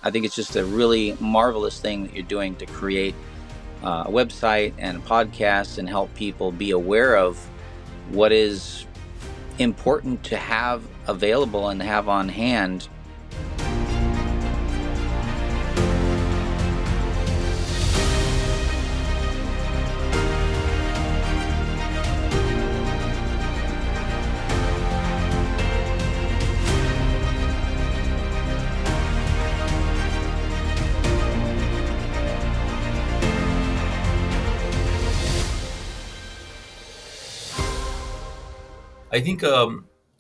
I think it's just a really marvelous thing that you're doing to create a website and podcasts and help people be aware of what is important to have available and have on hand.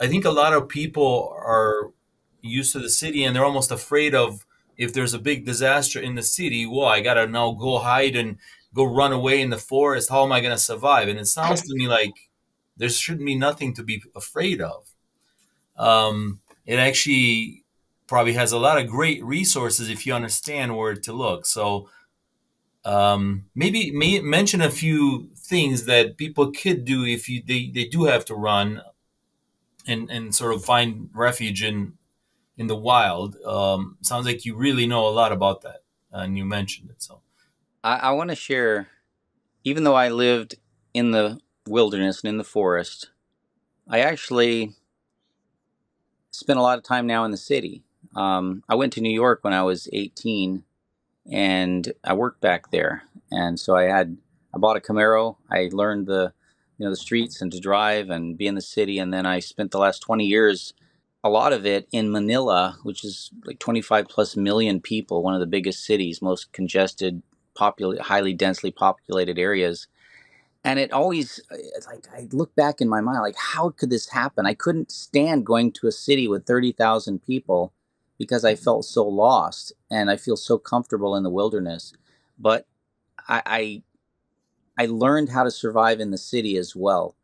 I think a lot of people are used to the city and they're almost afraid of if there's a big disaster in the city. Well, I gotta now go hide and go run away in the forest. How am I gonna survive? And it sounds to me like there shouldn't be nothing to be afraid of. It actually probably has a lot of great resources if you understand where to look. So maybe mention a few things that people could do if they do have to run and sort of find refuge in the wild. Sounds like you really know a lot about that, and you mentioned it. So I want to share, even though I lived in the wilderness and in the forest, I actually spent a lot of time now in the city. I went to New York when I was 18 and I worked back there. And so I bought a Camaro. I learned the streets and to drive and be in the city. And then I spent the last 20 years, a lot of it in Manila, which is like 25 plus million people, one of the biggest cities, most congested, highly densely populated areas. And it always, it's like, I look back in my mind, like, how could this happen? I couldn't stand going to a city with 30,000 people because I felt so lost and I feel so comfortable in the wilderness. But I, I learned how to survive in the city as well.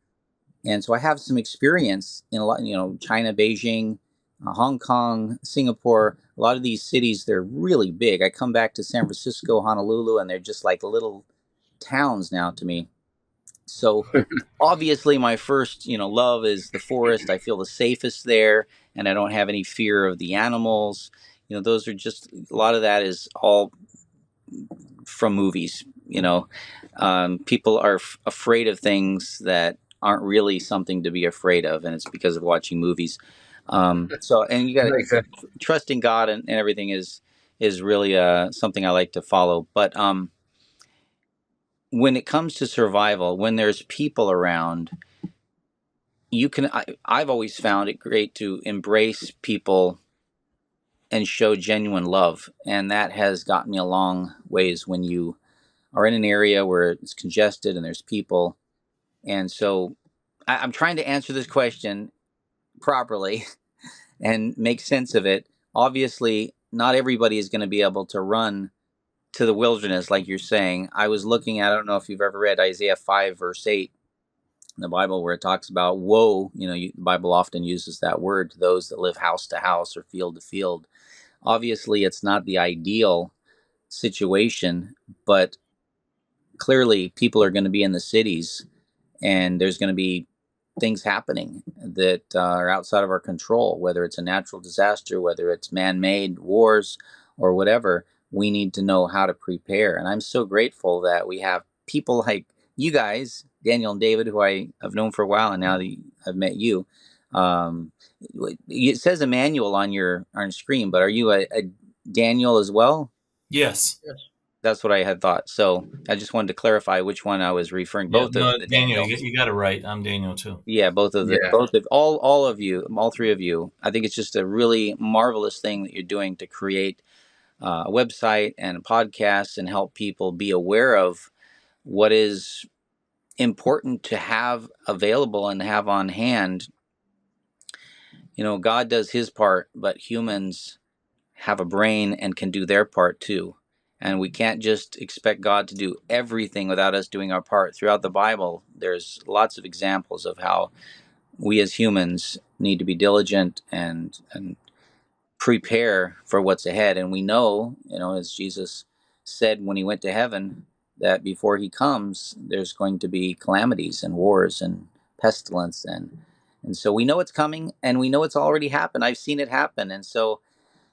And so I have some experience in a lot, China, Beijing, Hong Kong, Singapore, a lot of these cities, they're really big. I come back to San Francisco, Honolulu, and they're just like little towns now to me. So obviously my first, love is the forest. I feel the safest there and I don't have any fear of the animals. Those are just a lot of that is all from movies. People are afraid of things that aren't really something to be afraid of, and it's because of watching movies. So, and you got to trust in God and everything is really something I like to follow. But when it comes to survival, when there's people around, I've always found it great to embrace people and show genuine love, and that has gotten me a long ways when you are in an area where it's congested and there's people. And so I'm trying to answer this question properly and make sense of it. Obviously, not everybody is going to be able to run to the wilderness like you're saying. I was looking at, I don't know if you've ever read Isaiah 5, verse 8 in the Bible, where it talks about woe. The Bible often uses that word to those that live house to house or field to field. Obviously, it's not the ideal situation, but clearly people are going to be in the cities and there's going to be things happening that are outside of our control, whether it's a natural disaster, whether it's man-made wars or whatever. We need to know how to prepare. And I'm so grateful that we have people like you guys, Daniel and David, who I have known for a while, and now that I've met you. It says Emmanuel on your screen, but are you a Daniel as well? yes, That's what I had thought. So I just wanted to clarify which one I was referring. yeah, Both of no, the Daniel, Daniels. you got it right. I'm Daniel too. Yeah, Yeah. both of all of you, all three of you. I think it's just a really marvelous thing that you're doing to create a website and a podcast and help people be aware of what is important to have available and have on hand. God does his part, but humans have a brain and can do their part too. And we can't just expect God to do everything without us doing our part. Throughout the Bible, there's lots of examples of how we as humans need to be diligent and prepare for what's ahead. And we know, as Jesus said when he went to heaven, that before he comes, there's going to be calamities and wars and pestilence and so we know it's coming and we know it's already happened. I've seen it happen. And so,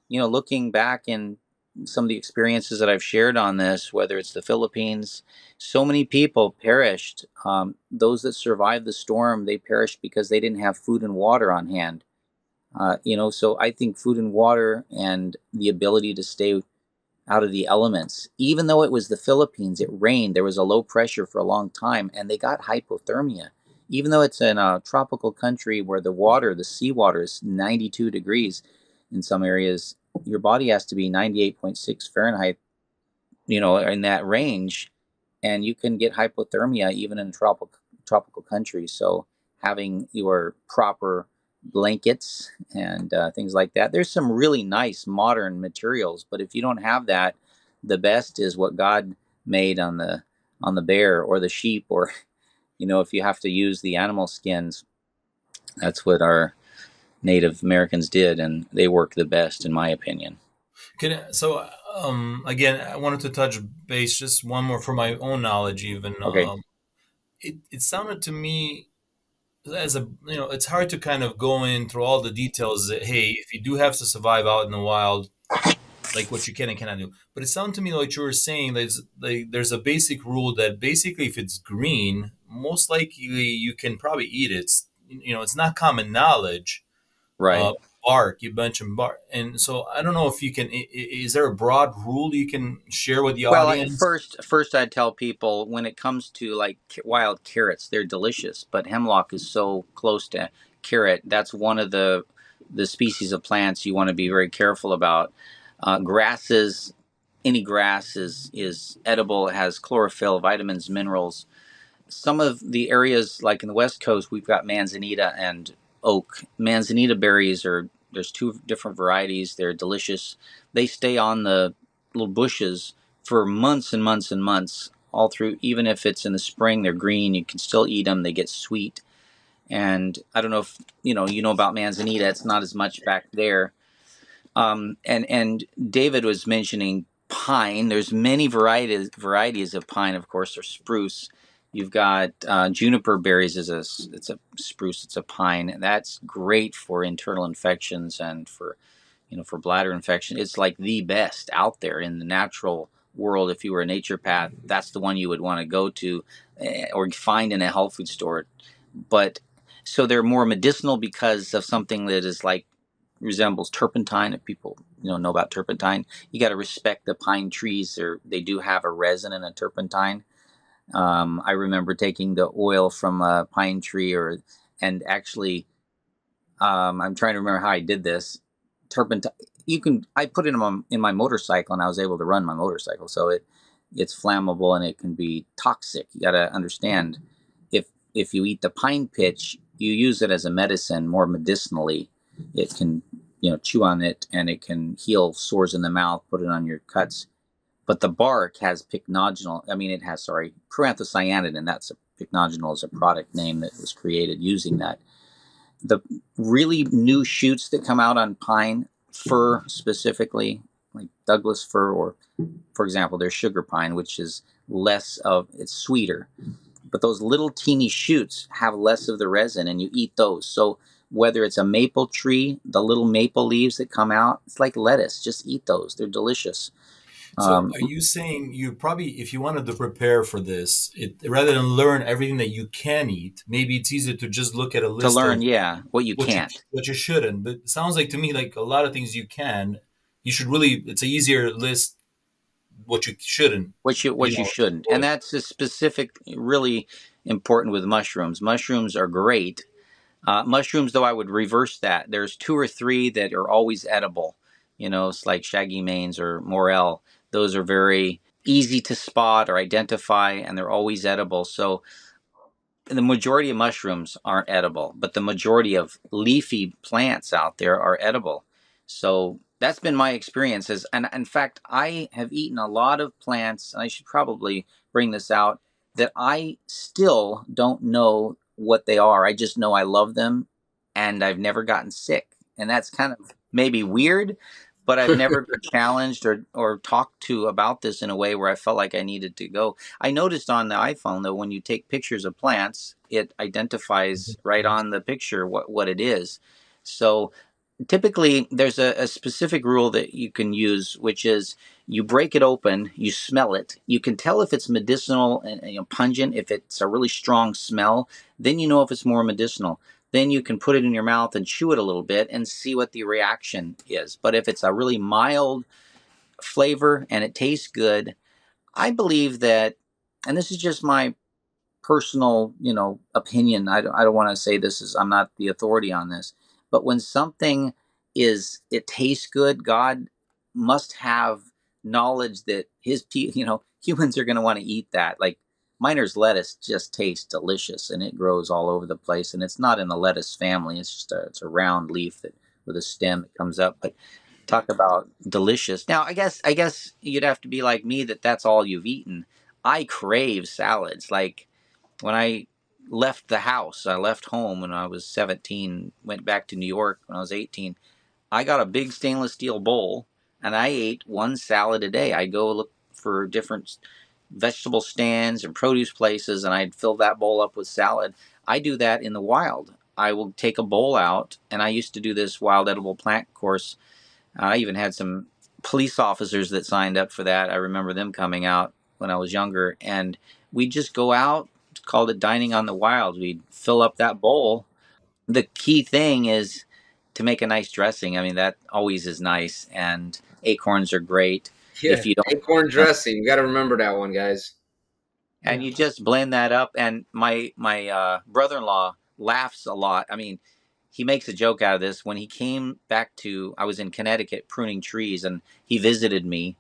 looking back in some of the experiences that I've shared on this, whether it's the Philippines, so many people perished. Those that survived the storm, they perished because they didn't have food and water on hand. So I think food and water and the ability to stay out of the elements, even though it was the Philippines, it rained, there was a low pressure for a long time, and they got hypothermia. Even though it's in a tropical country where the seawater is 92 degrees in some areas, your body has to be 98.6 Fahrenheit, in that range, and you can get hypothermia even in tropical countries. So having your proper blankets and things like that. There's some really nice modern materials, but if you don't have that, the best is what God made on the bear or the sheep, or if you have to use the animal skins, that's what our Native Americans did, and they work the best, in my opinion. Again, I wanted to touch base just one more for my own knowledge. Even Okay. it sounded to me as a it's hard to kind of go in through all the details. That hey, if you do have to survive out in the wild, like what you can and cannot do. But it sounded to me like you were saying there's a basic rule that basically if it's green, most likely you can probably eat it. It's not common knowledge. Right. Uh, Bark, you mentioned bark, and so I don't know if you can. Is there a broad rule you can share with the Well, audience? first I'd tell people, when it comes to like wild carrots, they're delicious, but hemlock is so close to carrot. That's one of the species of plants you want to be very careful about. Grasses, any grass is edible. It has chlorophyll, vitamins, minerals. Some of the areas, like in the West Coast, we've got manzanita and oak. Manzanita berries are there's two different varieties. They're delicious. They stay on the little bushes for months and months and months, all through. Even if it's in the spring, they're green. You can still eat them. They get sweet. And I don't know if you know about manzanita. It's not as much back there. And David was mentioning pine. There's many varieties of pine. Of course, there's spruce. You've got juniper berries. It's a spruce. It's a pine. That's great for internal infections and for bladder infection. It's like the best out there in the natural world. If you were a naturopath, that's the one you would want to go to, or find in a health food store. But so they're more medicinal because of something that is like resembles turpentine. If people know about turpentine, you got to respect the pine trees. They do have a resin and a turpentine. I remember taking the oil from a pine tree, and actually, I'm trying to remember how I did this. Turpentine. I put it in my motorcycle, and I was able to run my motorcycle. So it's flammable and it can be toxic. You got to understand, if you eat the pine pitch, you use it as a medicine more medicinally. It can chew on it and it can heal sores in the mouth. Put it on your cuts. But the bark has pycnogenol. I mean, it has proanthocyanidin. That's pycnogenol is a product name that was created using that. The really new shoots that come out on pine, fir specifically, like Douglas fir, or for example, there's sugar pine, which is it's sweeter, but those little teeny shoots have less of the resin, and you eat those. So whether it's a maple tree, the little maple leaves that come out, it's like lettuce. Just eat those; they're delicious. So, Um, are you saying you probably, if you wanted to prepare for this, rather than learn everything that you can eat, maybe it's easier to just look at a to list learn, of yeah, what you can't, what you shouldn't. But it sounds like to me like a lot of things you can, you should really. It's an easier list what you shouldn't, what you to shouldn't, and avoid. that's a specific, really important with mushrooms. Mushrooms are great. Mushrooms, though, I would reverse that. There's two or three that are always edible. It's like shaggy manes or morel. Those are very easy to spot or identify, and they're always edible. So the majority of mushrooms aren't edible, but the majority of leafy plants out there are edible. So that's been my experiences. And in fact, I have eaten a lot of plants, and I should probably bring this out, that I still don't know what they are. I just know I love them, and I've never gotten sick. And that's kind of maybe weird, but I've never been challenged or talked to about this in a way where I felt like I needed to go. I noticed on the iPhone, though, when you take pictures of plants, it identifies right on the picture what it is. So typically there's a specific rule that you can use, which is you break it open, you smell it, you can tell if it's medicinal and pungent. If it's a really strong smell, then you know if it's more medicinal. Then you can put it in your mouth and chew it a little bit and see what the reaction is. But if it's a really mild flavor and it tastes good, I believe that, and this is just my personal, opinion. I don't want to say this is, I'm not the authority on this, but when something it tastes good, God must have knowledge that humans are going to want to eat that. Like miner's lettuce just tastes delicious and it grows all over the place, and it's not in the lettuce family. It's a round leaf that with a stem that comes up, but talk about delicious. Now, I guess you'd have to be like me that that's all you've eaten. I crave salads. Like when I left the house, I left home when I was 17, went back to New York when I was 18. I got a big stainless steel bowl and I ate one salad a day. I go look for different vegetable stands and produce places and I'd fill that bowl up with salad. I do that in the wild. I will take a bowl out, and I used to do this wild edible plant course. I even had some police officers that signed up for that. I remember them coming out when I was younger, and we'd just go out, called it dining on the wild. We'd fill up that bowl. The key thing is to make a nice dressing. I mean, that always is nice, and acorns are great. Yeah, If you don't, acorn dressing. You got to remember that one, guys. and Yeah. you just blend that up. And my brother-in-law laughs a lot. I mean, he makes a joke out of this. When he came back to, I was in Connecticut pruning trees, and he visited me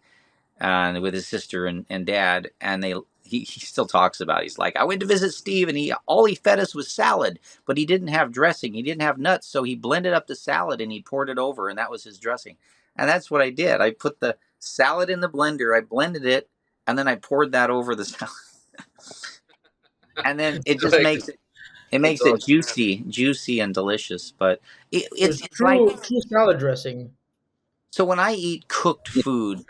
and with his sister and dad, and he still talks about it. He's like, I went to visit Steve, and he all he fed us was salad, but he didn't have dressing, he didn't have nuts, so he blended up the salad and he poured it over, and that was his dressing. And that's what I did. I put the salad in the blender, I blended it, and then I poured that over the salad, and then it just Like, makes it's it awesome. juicy and delicious. But So it's it's it's like, true salad dressing. so when I eat cooked food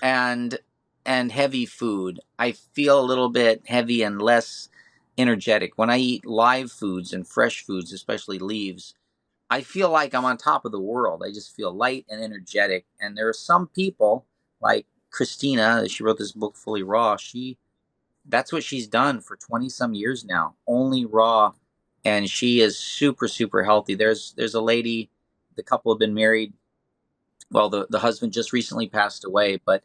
and heavy food, I feel a little bit heavy and less energetic. When I eat live foods and fresh foods, especially leaves, I feel like I'm on top of the world. I just feel light and energetic. And there are some people like Christina, she wrote this book Fully Raw. That's what she's done for 20 some years now, only raw, and she is super healthy. There's a lady, the couple have been married. Well, the husband just recently passed away, but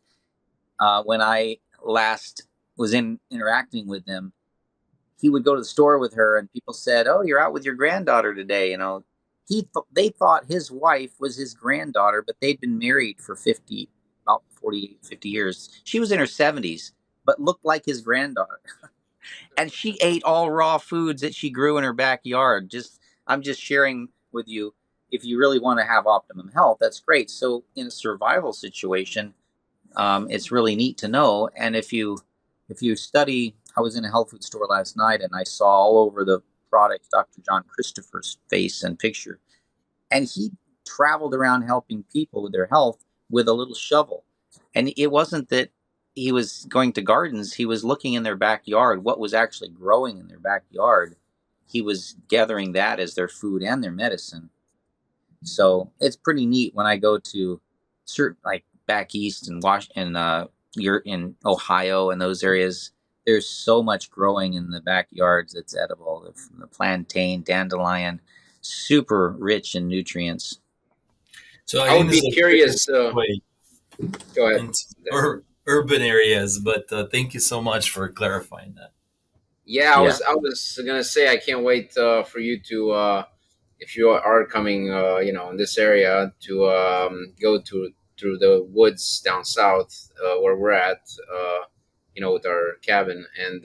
when I last was interacting with them, he would go to the store with her, and people said, "Oh, you're out with your granddaughter today." They thought his wife was his granddaughter, but they'd been married for 50, about 40, 50 years. She was in her 70s, but looked like his granddaughter, and she ate all raw foods that she grew in her backyard. I'm just sharing with you. If you really want to have optimum health, that's great. So in a survival situation, it's really neat to know. And if you study, I was in a health food store last night and I saw all over the products Dr. John Christopher's face and picture, and he traveled around helping people with their health with a little shovel. And it wasn't that he was going to gardens; he was looking in their backyard, what was actually growing in their backyard. He was gathering that as their food and their medicine. So it's pretty neat when I go to certain, like back east and you're in Ohio and those areas. There's so much growing in the backyards that's edible. From the plantain, dandelion, super rich in nutrients. So I I think would this be is a great curious. way Go ahead. into urban areas, but thank you so much for clarifying that. Yeah, Yeah, I was gonna say I can't wait for you to if you are coming, in this area to go to through the woods down south where we're at, with our cabin, and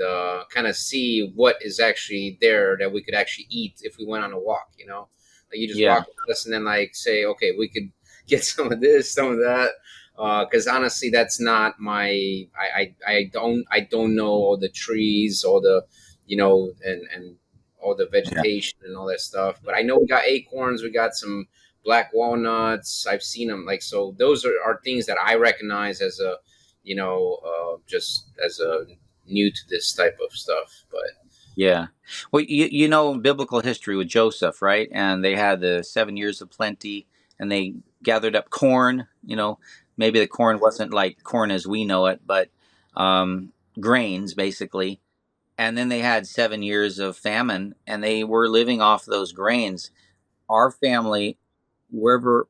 kind of see what is actually there that we could actually eat if we went on a walk. Like you just yeah, walk with us and then like say, okay, we could get some of this, some of that. Because honestly, that's not my. I don't know all the trees, all the, and all the yeah, vegetation and all that stuff. But I know we got acorns, we got some black walnuts. I've seen them, like, so. Those are things that I recognize as a, just as a new to this type of stuff. But yeah. Well, you know biblical history with Joseph, right? And they had the 7 years of plenty, and they gathered up corn. Maybe the corn wasn't like corn as we know it, but grains basically. And then they had 7 years of famine, and they were living off those grains. Our family, wherever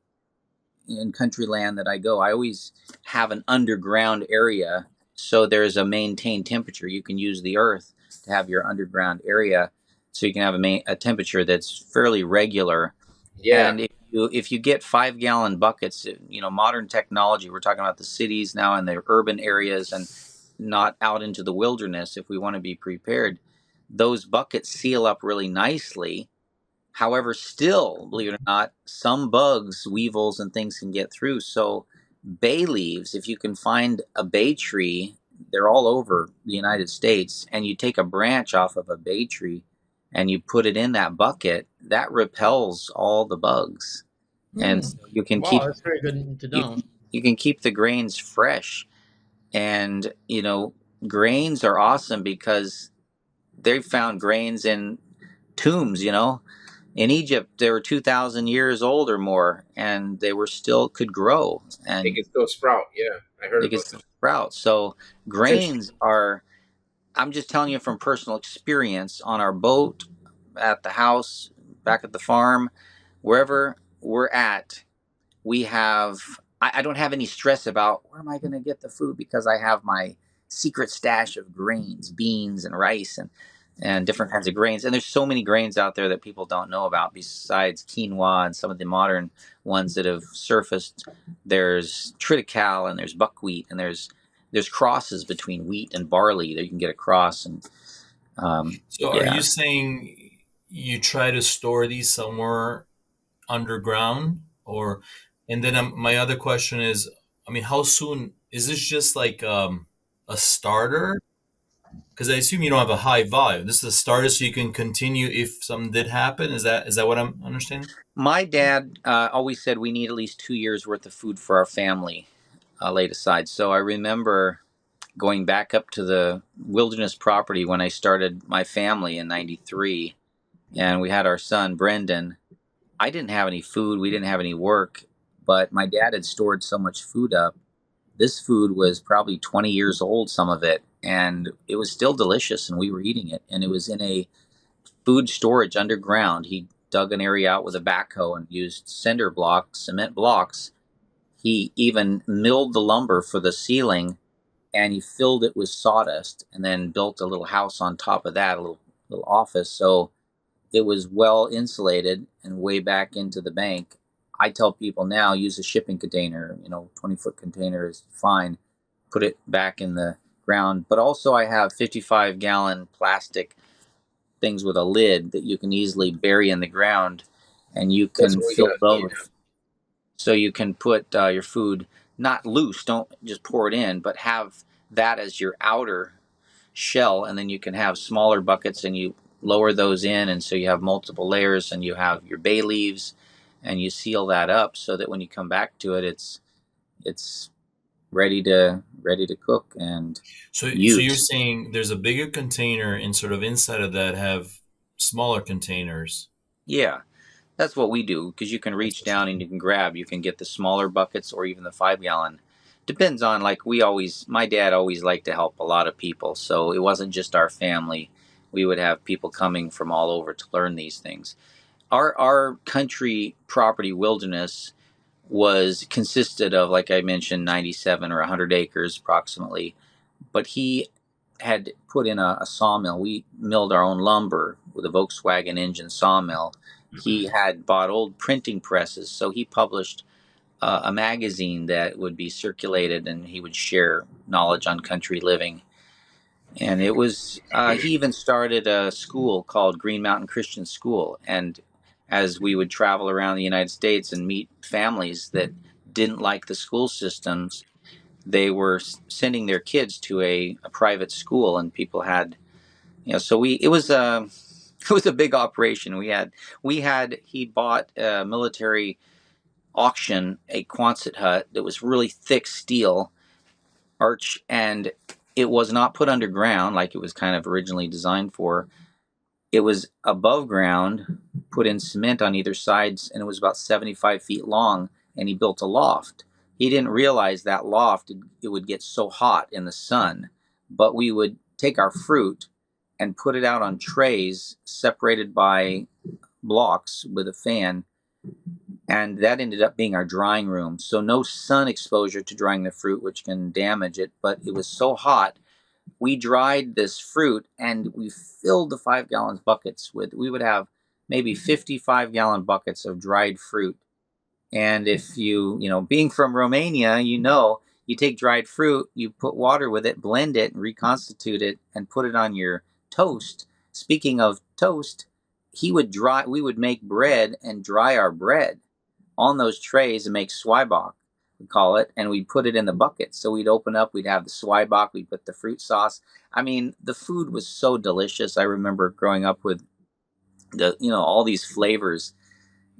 in country land that I go, I always have an underground area, so there's a maintained temperature. You can use the earth to have your underground area, so you can have a temperature that's fairly regular. Yeah. And if you get 5-gallon buckets, modern technology, we're talking about the cities now and the urban areas and not out into the wilderness. If we want to be prepared, those buckets seal up really nicely. However, still, believe it or not, some bugs, weevils, and things can get through. So bay leaves, if you can find a bay tree, they're all over the United States, and you take a branch off of a bay tree and you put it in that bucket, that repels all the bugs. And so you can Wow, keep that's very good to know. you can keep the grains fresh. And grains are awesome because they've found grains in tombs. In Egypt, they were 2,000 years old or more, and they were still could grow, They and can still sprout. Yeah, I heard they could about still that. sprout. So That's interesting. grains are. I'm just telling you from personal experience on our boat, at the house, back at the farm, wherever we're at, we have. I don't have any stress about where am I going to get the food because I have my secret stash of grains, beans, and rice, and different kinds of grains. And there's so many grains out there that people don't know about besides quinoa and some of the modern ones that have surfaced. There's triticale and there's buckwheat and there's crosses between wheat and barley that you can get across. And So are yeah, you saying you try to store these somewhere underground, or and then my other question is, I mean, how soon is this just like a starter? Because I assume you don't have a high volume. This is a starter, so you can continue if something did happen. Is that what I'm understanding? my dad always said we need at least 2 years worth of food for our family laid aside. So I remember going back up to the wilderness property when I started my family in '93, and we had our son Brendan. I didn't have any food, we didn't have any work, but my dad had stored so much food up. This food was probably 20 years old, some of it, and it was still delicious, and we were eating it. And it was in a food storage underground. He dug an area out with a backhoe and used cinder blocks, cement blocks. He even milled the lumber for the ceiling, and he filled it with sawdust and then built a little house on top of that, a little office. So it was well insulated and way back into the bank. I tell people now use a shipping container, 20-foot container is fine. Put it back in the ground. But also I have 55-gallon plastic things with a lid that you can easily bury in the ground, and you That's can what we fill got here. those. So you can put your food not loose, don't just pour it in, but have that as your outer shell, and then you can have smaller buckets and you lower those in, and so you have multiple layers, and you have your bay leaves, and you seal that up so that when you come back to it, it's ready to cook and So you're use. saying there's a bigger container and sort of inside of that have smaller containers. Yeah, that's what we do because you can reach down and you can grab. You can get the smaller buckets or even the 5-gallon. Depends on, like, my dad always liked to help a lot of people, so it wasn't just our family. We would have people coming from all over to learn these things. Our country property wilderness was consisted of, like I mentioned, 97 or 100 acres approximately. But he had put in a sawmill. We milled our own lumber with a Volkswagen engine sawmill. He had bought old printing presses, so he published a magazine that would be circulated, and he would share knowledge on country living. And it was he even started a school called Green Mountain Christian School. And as we would travel around the United States and meet families that didn't like the school systems, they were sending their kids to a private school, and people had, so it was a it was a big operation. He bought a military auction, a Quonset hut that was really thick steel arch, and it was not put underground like it was kind of originally designed for. It was above ground, put in cement on either sides, and it was about 75 feet long, and he built a loft. He didn't realize that loft, it would get so hot in the sun, but we would take our fruit and put it out on trays separated by blocks with a fan, and that ended up being our drying room. So no sun exposure to drying the fruit, which can damage it, but it was so hot. We dried this fruit and we filled the 5 gallon buckets with, we would have maybe 55 gallon buckets of dried fruit. And if being from Romania, you take dried fruit, you put water with it, blend it, and reconstitute it, and put it on your toast. Speaking of toast, we would make bread and dry our bread on those trays and make zwieback, we call it, and we'd put it in the bucket. So we'd open up, we'd have the zwieback, we'd put the fruit sauce. I mean, the food was so delicious. I remember growing up with all these flavors,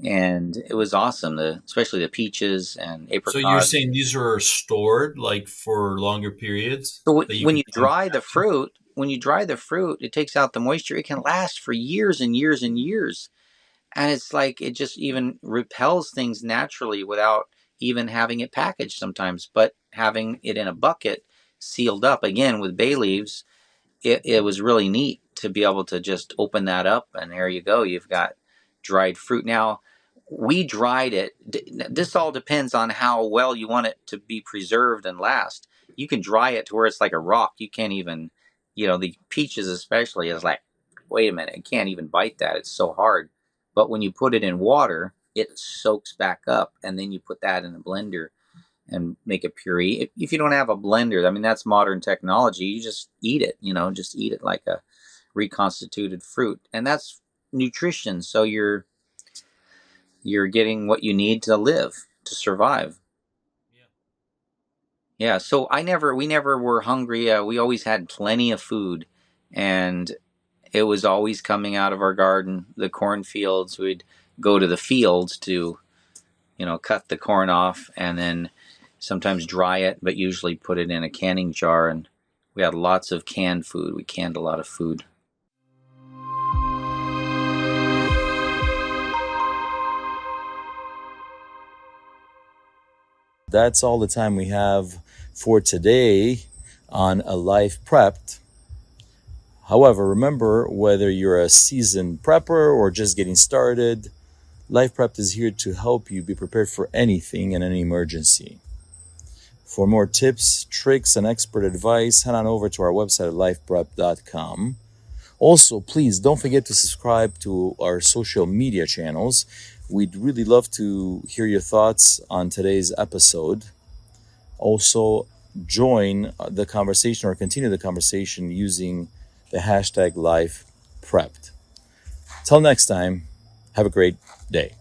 and it was awesome. Especially the peaches and So you're apricots. saying these are stored like for longer periods So that you when can you dry the fruit, it takes out the moisture. It can last for years and years and years. And it's like it just even repels things naturally without even having it packaged sometimes. But having it in a bucket sealed up again with bay leaves, it was really neat to be able to just open that up, and there you go. You've got dried fruit. Now, we dried it. This all depends on how well you want it to be preserved and last. You can dry it to where it's like a rock. You can't even, the peaches especially is like, wait a minute, I can't even bite that. It's so hard. But when you put it in water, it soaks back up, and then you put that in a blender and make a puree. If you don't have a blender, I mean, that's modern technology. You just eat it, just eat it like a reconstituted fruit. And that's nutrition. So you're getting what you need to live, to survive. Yeah. So we never were hungry. We always had plenty of food, and it was always coming out of our garden, the cornfields. We'd go to the fields to, cut the corn off and then sometimes dry it, but usually put it in a canning jar. And we had lots of canned food. We canned a lot of food. That's all the time we have for today on A Life Prepped. However, remember, whether you're a seasoned prepper or just getting started, Life Prepped is here to help you be prepared for anything in any emergency. For more tips, tricks, and expert advice, head on over to our website at lifeprep.com. Also, please don't forget to subscribe to our social media channels. We'd really love to hear your thoughts on today's episode. Also, join the conversation or continue the conversation using the hashtag LifePrepped. Till next time, have a great day.